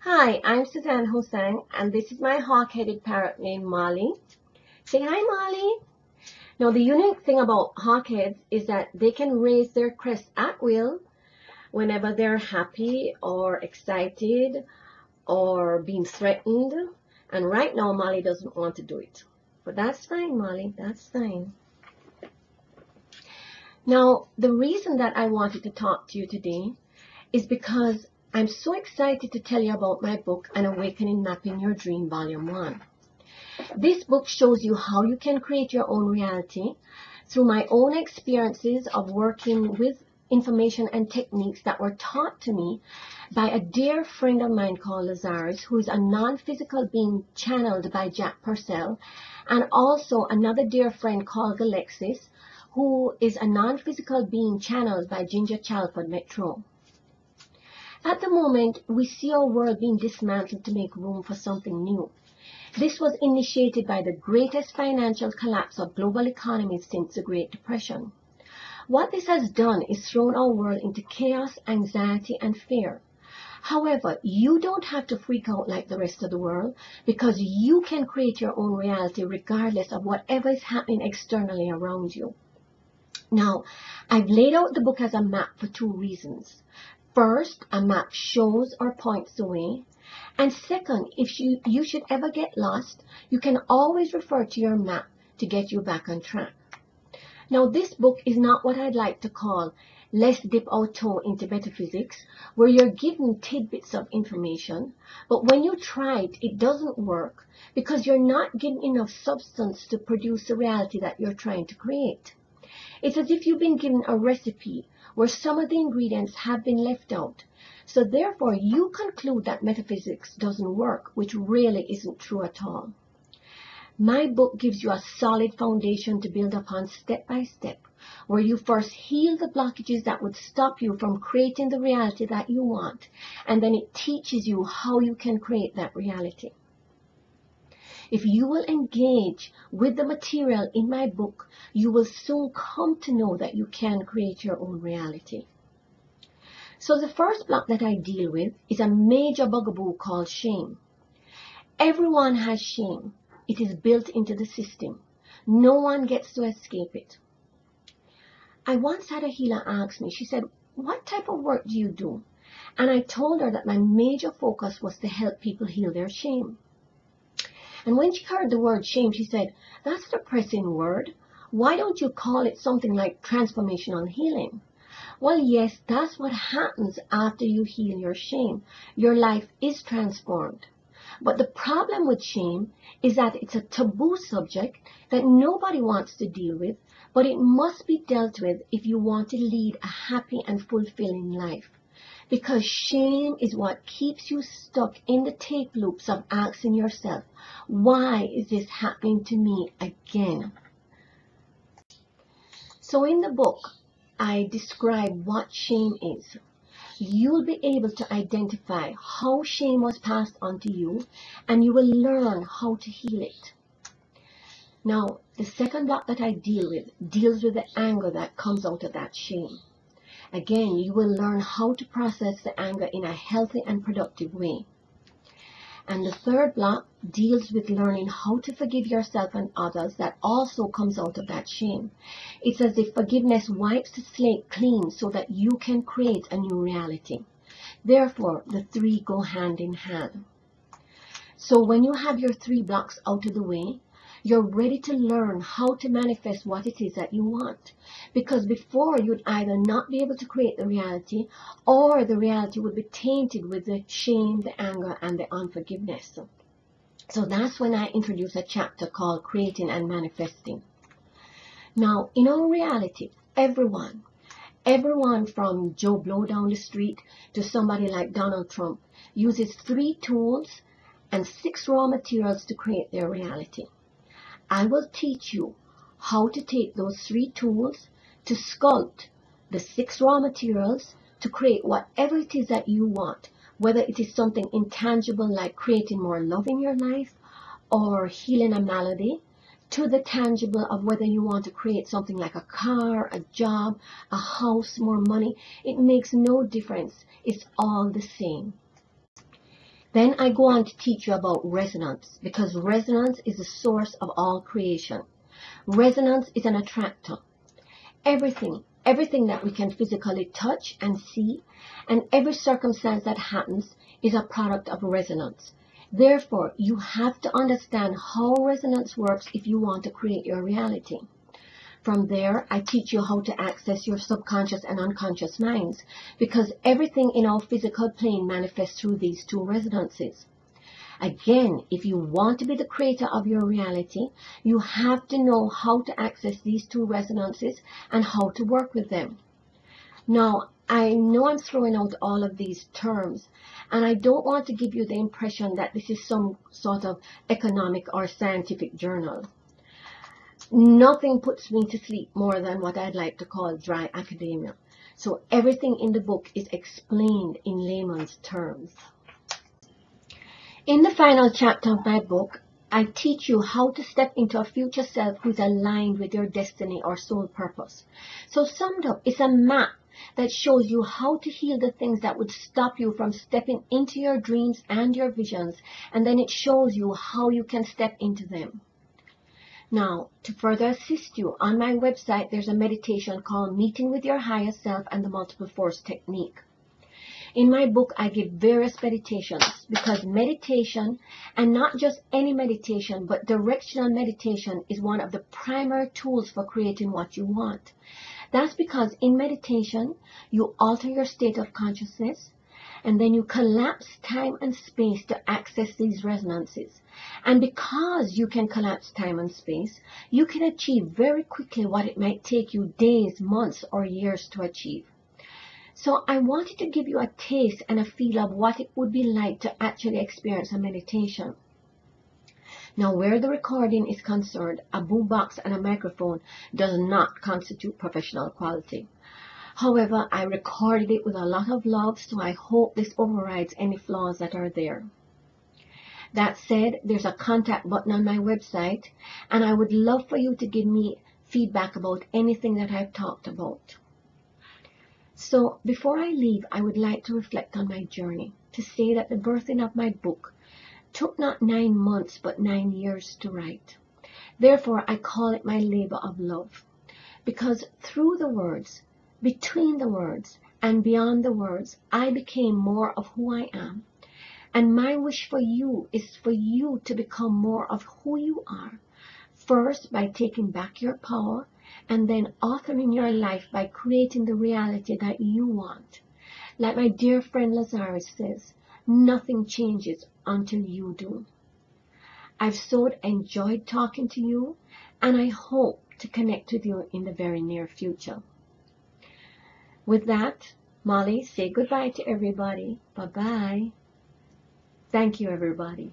Hi, I'm Suzanne, and this is my hawk-headed parrot named Molly. Say hi, Molly. Now, the unique thing about hawkheads is that they can raise their crest at will whenever they're happy or excited or being threatened. And right now, Molly doesn't want to do it. But that's fine, Molly. That's fine. Now, the reason that I wanted to talk to you today is because I'm so excited to tell you about my book, An Awakening Mapping Your Dream, Volume 1. This book shows you how you can create your own reality through my own experiences of working with information and techniques that were taught to me by a dear friend of mine called Lazarus, who is a non-physical being channeled by Jack Purcell, and also another dear friend called Alexis, who is a non-physical being channeled by Ginger Chalford Metro. At the moment, we see our world being dismantled to make room for something new. This was initiated by the greatest financial collapse of global economies since the Great Depression. What this has done is thrown our world into chaos, anxiety, and fear. However, you don't have to freak out like the rest of the world because you can create your own reality regardless of whatever is happening externally around you. Now, I've laid out the book as a map for two reasons. First, a map shows or points the way. And second, if you should ever get lost, you can always refer to your map to get you back on track. Now, this book is not what I'd like to call Let's Dip Our Toe into Metaphysics, where you're given tidbits of information, but when you try it, it doesn't work because you're not given enough substance to produce the reality that you're trying to create. It's as if you've been given a recipe where some of the ingredients have been left out. So therefore, you conclude that metaphysics doesn't work, which really isn't true at all. My book gives you a solid foundation to build upon step by step, where you first heal the blockages that would stop you from creating the reality that you want, and then it teaches you how you can create that reality. If you will engage with the material in my book, you will soon come to know that you can create your own reality. So the first block that I deal with is a major bugaboo called shame. Everyone has shame. It is built into the system. No one gets to escape it. I once had a healer ask me, she said, "What type of work do you do?" And I told her that my major focus was to help people heal their shame. And when she heard the word shame, she said, "That's a depressing word. Why don't you call it something like transformational healing?" Well, yes, that's what happens after you heal your shame. Your life is transformed. But the problem with shame is that it's a taboo subject that nobody wants to deal with, but it must be dealt with if you want to lead a happy and fulfilling life. Because shame is what keeps you stuck in the tape loops of asking yourself, why is this happening to me again? So in the book, I describe what shame is. You'll be able to identify how shame was passed on to you, and you will learn how to heal it. Now, the second block that I deal with deals with the anger that comes out of that shame. Again, you will learn how to process the anger in a healthy and productive way. And the third block deals with learning how to forgive yourself and others that also comes out of that shame. It's as if forgiveness wipes the slate clean so that you can create a new reality. Therefore, the three go hand in hand. So when you have your three blocks out of the way, you're ready to learn how to manifest what it is that you want. Because before, you'd either not be able to create the reality, or the reality would be tainted with the shame, the anger, and the unforgiveness. So that's when I introduce a chapter called Creating and Manifesting. Now, in our reality, everyone from Joe Blow down the street to somebody like Donald Trump uses 3 tools and 6 raw materials to create their reality. I will teach you how to take those 3 tools to sculpt the 6 raw materials to create whatever it is that you want, whether it is something intangible like creating more love in your life or healing a malady, to the tangible of whether you want to create something like a car, a job, a house, more money. It makes no difference. It's all the same. Then I go on to teach you about resonance, because resonance is the source of all creation. Resonance is an attractor. Everything that we can physically touch and see, and every circumstance that happens is a product of resonance. Therefore, you have to understand how resonance works if you want to create your reality. From there, I teach you how to access your subconscious and unconscious minds, because everything in our physical plane manifests through these two resonances. Again, if you want to be the creator of your reality, you have to know how to access these two resonances and how to work with them. Now, I know I'm throwing out all of these terms, and I don't want to give you the impression that this is some sort of economic or scientific journal. Nothing puts me to sleep more than what I'd like to call dry academia. So everything in the book is explained in layman's terms. In the final chapter of my book, I teach you how to step into a future self who's aligned with your destiny or soul purpose. So summed up, it's a map that shows you how to heal the things that would stop you from stepping into your dreams and your visions, and then it shows you how you can step into them. Now, to further assist you, on my website there's a meditation called Meeting with Your Higher Self and the Multiple Force Technique. In my book, I give various meditations, because meditation, and not just any meditation, but directional meditation, is one of the primary tools for creating what you want. That's because in meditation, you alter your state of consciousness, and then you collapse time and space to access these resonances. And because you can collapse time and space, you can achieve very quickly what it might take you days, months, or years to achieve. So I wanted to give you a taste and a feel of what it would be like to actually experience a meditation. Now, where the recording is concerned, a boombox and a microphone does not constitute professional quality. However, I recorded it with a lot of love, so I hope this overrides any flaws that are there. That said, there's a contact button on my website, and I would love for you to give me feedback about anything that I've talked about. So before I leave, I would like to reflect on my journey, to say that the birthing of my book took not 9 months but 9 years to write. Therefore, I call it my labor of love, because through the words, between the words, and beyond the words, I became more of who I am. And my wish for you is for you to become more of who you are, first by taking back your power, and then authoring your life by creating the reality that you want. Like my dear friend Lazarus says, nothing changes until you do. I've so enjoyed talking to you, and I hope to connect with you in the very near future. With that, Molly, say goodbye to everybody. Bye-bye. Thank you, everybody.